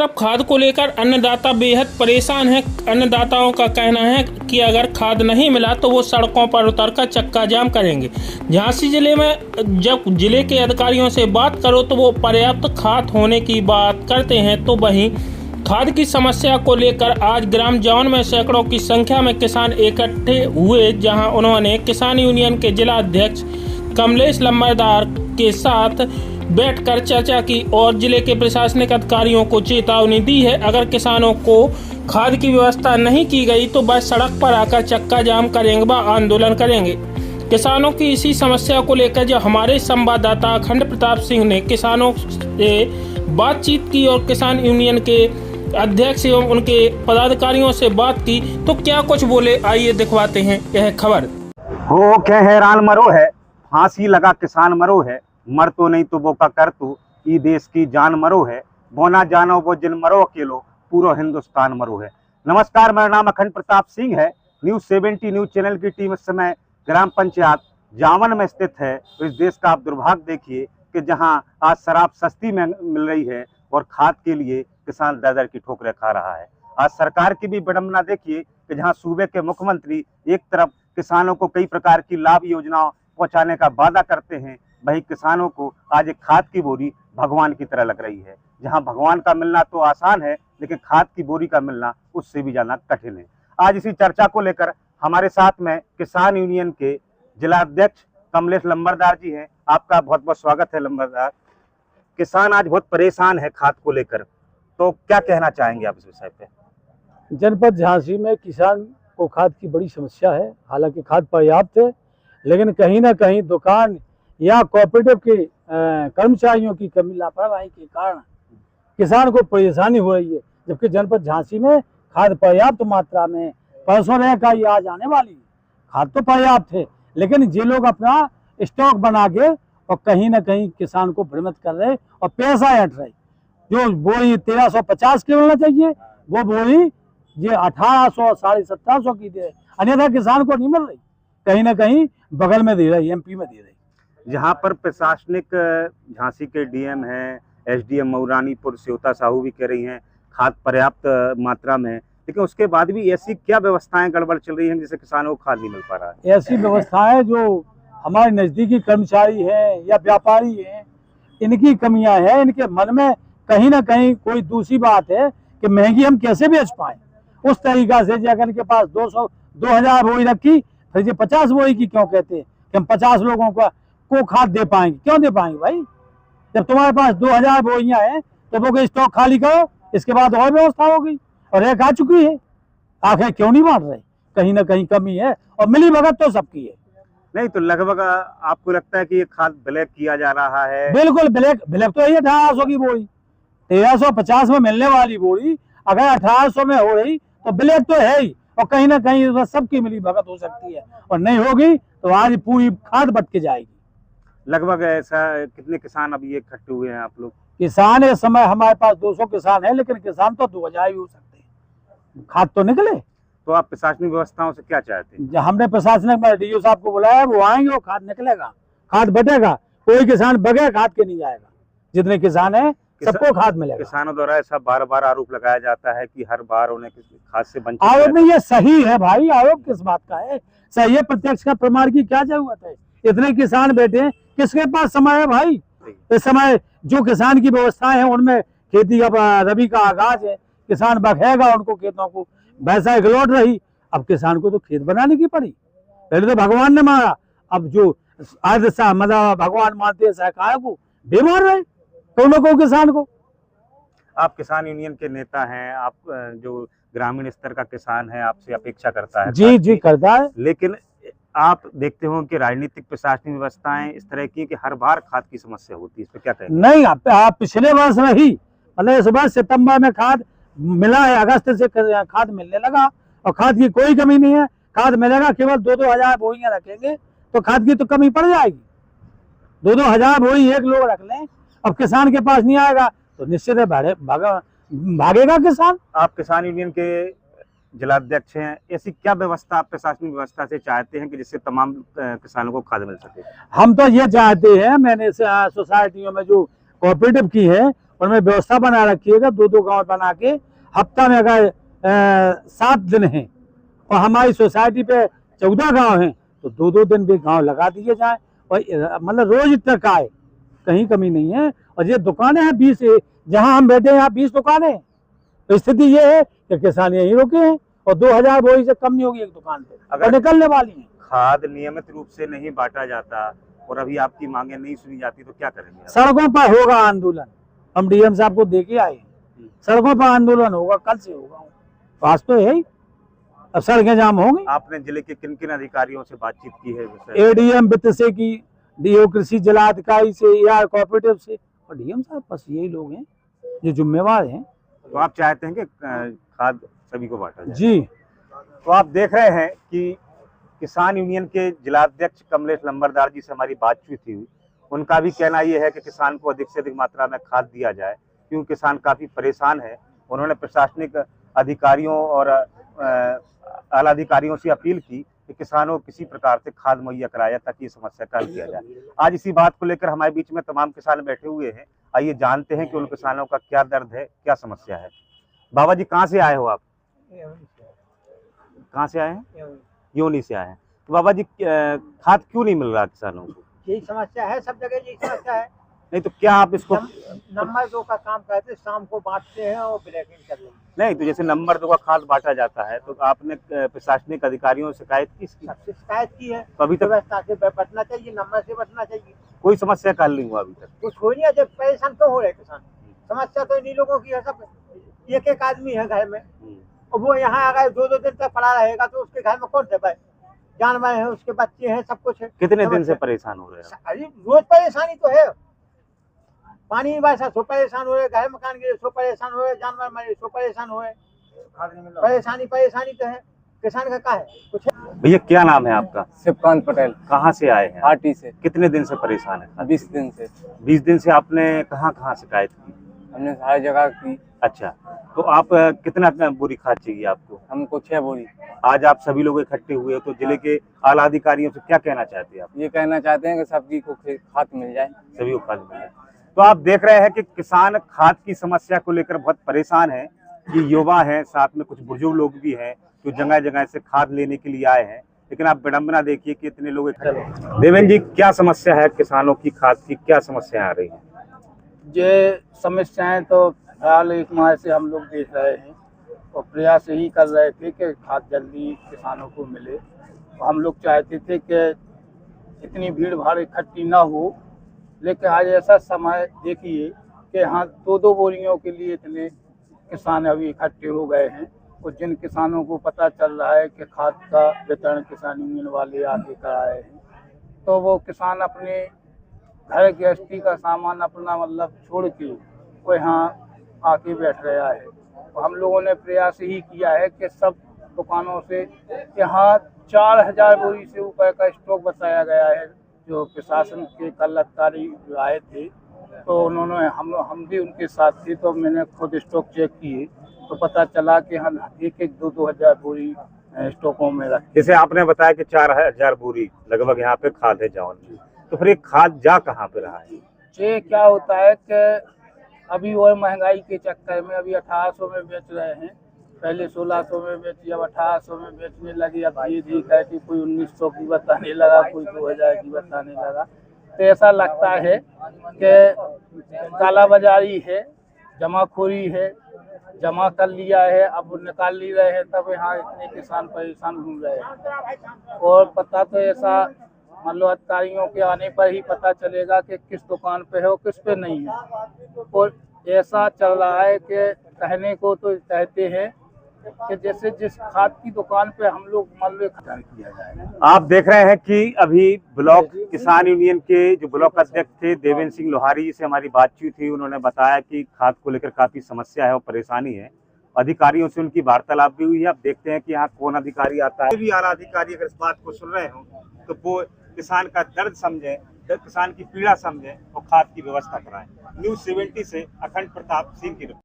तरफ खाद को लेकर अन्नदाता बेहद परेशान हैं। अन्नदाताओं का कहना है कि अगर खाद नहीं मिला तो वो सड़कों पर उतरकर चक्का जाम करेंगे। झांसी जिले में जब जिले के अधिकारियों से बात करो तो वो पर्याप्त खाद होने की बात करते हैं, तो वहीं खाद की समस्या को लेकर आज ग्राम जावन में सैकड़ों की संख्या में किसान इकट्ठे हुए, जहां उन्होंने किसान यूनियन के जिला अध्यक्ष कमलेश लंबरदार के साथ बैठकर चर्चा की और जिले के प्रशासनिक अधिकारियों को चेतावनी दी है। अगर किसानों को खाद की व्यवस्था नहीं की गई तो वह सड़क पर आकर चक्का जाम करेंगे व आंदोलन करेंगे। किसानों की इसी समस्या को लेकर जब हमारे संवाददाता अखंड प्रताप सिंह ने किसानों से बातचीत की और किसान यूनियन के अध्यक्ष एवं उनके पदाधिकारियों से बात की तो क्या कुछ बोले, आइए दिखवाते हैं यह खबर। हो के हैरान मरो है, फांसी लगा किसान मरो है, मर तो नहीं तो वो का कर तू, ई देश की जान मरो है, बोना जानो वो जिन मरो अकेलो, पूरा हिंदुस्तान मरो है। नमस्कार, मेरा नाम अखंड प्रताप सिंह है। न्यूज़ 70 न्यूज़ चैनल की टीम इस समय ग्राम पंचायत जावन में स्थित है। तो इस देश का आप दुर्भाग्य देखिए कि जहां आज शराब सस्ती में मिल रही है और खाद के लिए किसान दर दर की ठोकरें खा रहा है। आज सरकार की भी विडंबना देखिए कि जहां सूबे के मुख्यमंत्री एक तरफ किसानों को कई प्रकार की लाभ योजनाओं पहुंचाने का वादा करते हैं, वही किसानों को आज एक खाद की बोरी भगवान की तरह लग रही है। जहां भगवान का मिलना तो आसान है, लेकिन खाद की बोरी का मिलना उससे भी ज्यादा कठिन है। आज इसी चर्चा को लेकर हमारे साथ में किसान यूनियन के जिला अध्यक्ष कमलेश लंबरदार जी हैं। आपका बहुत बहुत स्वागत है लंबरदार। किसान आज बहुत परेशान है खाद को लेकर, तो क्या कहना चाहेंगे आप इस विषय पे? जनपद झांसी में किसान को खाद की बड़ी समस्या है। हालांकि खाद पर्याप्त है, लेकिन कहीं ना कहीं दुकान या कोऑपरेटिव के कर्मचारियों की कमी, लापरवाही के कारण किसान को परेशानी हो रही है। जबकि जनपद झांसी में खाद पर्याप्त मात्रा में, परसों रहेगा ये आज आने वाली खाद तो पर्याप्त है, लेकिन ये लोग अपना स्टॉक बना के और कहीं ना कहीं किसान को भ्रमित कर रहे और पैसा हट रहे। जो बोरी 1350 की मिलना चाहिए वो बोरी ये 1800 1750 की दे, अन्यथा किसान को नहीं मिल रही। कहीं ना कहीं बगल में दे रही, एमपी में दे रही। जहाँ पर प्रशासनिक झांसी के डीएम हैं, एसडीएम मऊरानीपुर स्योता साहू भी कह रही हैं खाद पर्याप्त मात्रा में है, लेकिन उसके बाद भी ऐसी क्या व्यवस्थाएं गड़बड़ चल रही हैं जिससे किसानों को खाद नहीं मिल पा रहा है? ऐसी व्यवस्थाएं जो हमारे नजदीकी कर्मचारी हैं या व्यापारी हैं, इनकी कमियां हैं। इनके मन में कहीं ना कहीं कोई दूसरी बात है कि महंगी हम कैसे बेच पाए। उस तरीका से अगर इनके पास 2000 बोरी रखी, फिर ये 50 बोरी की क्यों कहते हैं कि हम 50 लोगों को खाद दे पाएंगे? क्यों दे पाएंगे भाई? जब तुम्हारे पास 2000 बोरियां हैं तो वो स्टॉक खाली करो, इसके बाद और व्यवस्था होगी। और एक आ चुकी है, आखिर क्यों नहीं बांट रहे? कहीं ना कहीं कमी है और मिली भगत तो सबकी है। नहीं तो लगभग आपको लगता है कि ये खाद ब्लैक किया जा रहा है? बिल्कुल ब्लैक तो है। 1800 की बोरी, 1350 में मिलने वाली बोरी अगर 1800 में हो रही तो ब्लैक तो है ही। और कहीं ना कहीं सबकी मिली भगत हो सकती है, और नहीं होगी तो आज पूरी खाद बट के जाएगी। लगभग ऐसा कितने किसान अभी इकट्ठे हुए हैं आप लोग? किसान इस समय हमारे पास 200 किसान है, लेकिन किसान तो 2000 भी हो सकते हैं। खाद तो निकले। तो आप प्रशासनिक व्यवस्थाओं से क्या चाहते हैं? हमने प्रशासनिक डीओ साहब को बुलाया, वो आएंगे और खाद निकलेगा, खाद बटेगा। कोई किसान बगैर खाद के नहीं जाएगा। जितने किसान है सबको खाद मिलेगा। किसानों द्वारा ऐसा बार बार आरोप लगाया जाता है कि हर बार उन्हें खाद से वंचित। आरोप नहीं, ये सही है भाई। आरोप किस बात का है? सही है, प्रत्यक्ष का प्रमाण की क्या जरूरत है? इतने किसान बैठे हैं, किसके पास समय है भाई? इस समय जो किसान की व्यवस्थाएं हैं उनमें खेती का रबी का आगाज है, किसान बखेगा उनको खेतों को, वैसा एक लौट रही। अब किसान को तो खेत बनाने की पड़ी। पहले तो भगवान ने मारा, अब जो मतलब भगवान मानते हैं सरकार को, बीमार रहे को किसान को। आप किसान यूनियन के नेता हैं, आप जो ग्रामीण स्तर का किसान है आपसे अपेक्षा करता है। जी करता है, लेकिन आप देखते हो कि राजनीतिक प्रशासनिक व्यवस्थाएं इस तरह की कि हर बार खाद की समस्या होती है, इस पर क्या कहेंगे? नहीं, आप पिछले वर्ष रही, मतलब इस वर्ष सितंबर में खाद मिला है, अगस्त से खाद मिलने लगा और खाद की कोई कमी नहीं है। खाद मिलेगा, केवल 2-2000 बोरियां रखेंगे तो खाद की तो कमी पड़ जाएगी। 2-2000 बोरी एक लोग रख लें, अब किसान के पास नहीं आएगा तो निश्चित है भागेगा किसान। आप किसान यूनियन के जिला अध्यक्ष हैं, ऐसी क्या व्यवस्था आप प्रशासनिक व्यवस्था से चाहते हैं कि जिससे तमाम किसानों को खाद मिल सके? हम तो ये चाहते हैं, मैंने सोसाइटियों में जो कोऑपरेटिव की है उनमें व्यवस्था बना रखिएगा, 2-2 गांव बना के हफ्ता में अगर 7 दिन हैं और हमारी सोसाइटी पे 14 गांव हैं तो 2-2 दिन भी गांव लगा दिए जाए और मतलब रोज इतना का है, कहीं कमी नहीं है। और ये दुकानें हैं 20, जहां हम बैठे हैं यहाँ 20 दुकानें, तो स्थिति ये है कि किसान यहीं रुके हैं और 2000 बोरी से कम नहीं होगी एक दुकान पे, अगर निकलने वाली है। खाद नियमित रूप से नहीं बांटा जाता और अभी आपकी मांगे नहीं सुनी जाती तो क्या करेंगे आप? सड़कों पर होगा आंदोलन, हम डीएम साहब को देके आए, सड़कों पर आंदोलन होगा, कल से होगा, पास तो है ही, अब सड़कें जाम होंगी। आपने जिले के किन किन अधिकारियों से बातचीत की है? एडीएम वित्त से की, डीओ कृषि जिलाधिकारी से या कोऑपरेटिव से, और डीएम साहब बस यही लोग हैं जो जिम्मेवार हैं। तो आप चाहते हैं कि खाद सभी को बांटा जाए? जी। तो आप देख रहे हैं कि किसान यूनियन के जिलाध्यक्ष कमलेश लंबरदार जी से हमारी बातचीत हुई। उनका भी कहना यह है कि किसान को अधिक से अधिक मात्रा में खाद दिया जाए, क्योंकि किसान काफी परेशान है। उन्होंने प्रशासनिक अधिकारियों और आला अधिकारियों से अपील की कि किसानों को किसी प्रकार से खाद मुहैया कराया जाए ताकि ये समस्या का हल किया जाए। आज इसी बात को लेकर हमारे बीच में तमाम किसान बैठे हुए हैं। आइए जानते हैं कि उन किसानों का क्या दर्द है, क्या समस्या है। बाबा जी कहाँ से आए हो आप? कहाँ से आए हैं? योनी से आए हैं। तो बाबा जी खाद क्यों नहीं मिल रहा किसानों को? यही समस्या है, सब जगह यही समस्या है। नहीं तो क्या आप इसको नंबर 2 का काम करते, शाम को बांटते हैं और ब्लैकिंग कर लेते हैं। नहीं तो जैसे नंबर 2 का खाद बांटा जाता है तो आपने प्रशासनिक अधिकारियों से शिकायत की इसकी? सबसे शिकायत की है, तो अभी तक व्यवस्था से बचना चाहिए, नंबर से बचना चाहिए। कोई समस्या का हल नहीं हुआ अभी तक? कुछ हो नहीं है, जब परेशान क्यों हो रहे किसान? समस्या तो इन्हीं लोगों की है, सब एक आदमी है घर में और वो यहाँ अगर 2-2 दिन तक पड़ा रहेगा तो उसके घर में कौन से भाई जानवर है, उसके बच्चे हैं, सब कुछ है। कितने दिन से परेशान हो रहे हैं? अरे रोज परेशानी तो है, पानी वैसा सो परेशान हो रहे, घर मकान गिरे सो परेशान हो रहे, जानवर मरे सो परेशान हो रहे, परेशानी तो है। किसान का क्या है कुछ? भैया क्या नाम है आपका? शिवकांत पटेल। कहाँ से आए हैं? आरटी से। कितने दिन से परेशान है? 20 दिन से। 20 दिन से आपने कहाँ शिकायत की? हमने हर जगह की। अच्छा, तो आप कितना बोरी खाद चाहिए आपको? हमको 6 बोरी। आज आप सभी लोग इकट्ठे हुए तो जिले के आला अधिकारियों से क्या कहना चाहते हैं आप? ये कहना चाहते हैं कि सभी को खाद मिल जाए। सभी को खाद मिल जाए। तो आप देख रहे हैं कि किसान खाद की समस्या को लेकर बहुत परेशान है। ये युवा हैं, साथ में कुछ बुजुर्ग लोग भी हैं जो जगह जगह से खाद लेने के लिए आए हैं, लेकिन आप विडंबना देखिए कि इतने लोग इकट्ठे। देवेंद्र जी क्या समस्या है किसानों की, खाद की क्या समस्या आ रही है? ये समस्याएं तो फिलहाल 1 माह से हम लोग देख रहे हैं और प्रयास यही कर रहे थे कि खाद जल्दी किसानों को मिले। हम लोग चाहते थे कि इतनी भीड़ भाड़ इकट्ठी ना हो, लेकिन आज ऐसा समय देखिए कि हाँ 2-2 बोरियों के लिए इतने किसान अभी इकट्ठे हो गए हैं। और जिन किसानों को पता चल रहा है कि खाद का वितरण किसान यूनियन वाले आके कराए हैं, तो वो किसान अपने घर गृहस्थी का सामान अपना मतलब छोड़ के वो यहाँ आके बैठ गया है। तो हम लोगों ने प्रयास यही किया है कि सब दुकानों से यहाँ 4000 बोरी से ऊपर का स्टॉक बताया गया है। जो प्रशासन के कल अधिकारी जो आए थे तो उन्होंने हम भी उनके साथ थे, तो मैंने खुद स्टॉक चेक किए तो पता चला कि हम 1-2 हज़ार बोरी स्टॉकों में रखे। जैसे आपने बताया कि 4000 बोरी लगभग यहाँ पे खाद है जावन में, तो फिर ये खाद जा कहाँ पे रहा है? ये क्या होता है कि अभी वो महंगाई के चक्कर में अभी 1800 में बेच रहे हैं, पहले 1600 में बेची, अब 1800 में बेचने लगी। अब ये देखा है कि कोई 1900 की बताने लगा, कोई 2000 की बताने लगा। तो ऐसा लगता है कि कालाबाजारी है, जमाखोरी है, जमा कर लिया है, अब निकाल ली रहे हैं, तब यहाँ इतने किसान परेशान घूम रहे हैं। और पता तो ऐसा मतलब अधिकारियों के आने पर ही पता चलेगा कि किस दुकान पे है और किस पे नहीं है। और ऐसा चल रहा है कि कहने को तो कहते हैं कि जैसे जिस खाद की दुकान पे हम लोग मान लो खरीदारी किया जाए। आप देख रहे हैं कि अभी ब्लॉक किसान यूनियन के जो ब्लॉक अध्यक्ष थे देवेंद्र सिंह लोहारी जी से हमारी बातचीत हुई। उन्होंने बताया कि खाद को लेकर काफी समस्या है और परेशानी है। अधिकारियों से उनकी वार्तालाप भी हुई है। अब देखते हैं कि यहाँ कौन अधिकारी आता है। भी आला अधिकारी अगर इस बात को सुन रहे हो तो वो किसान का दर्द समझे, किसान की पीड़ा समझे और खाद की व्यवस्था कराएं। न्यूज़ 70 से अखंड प्रताप सिंह की रिपोर्ट।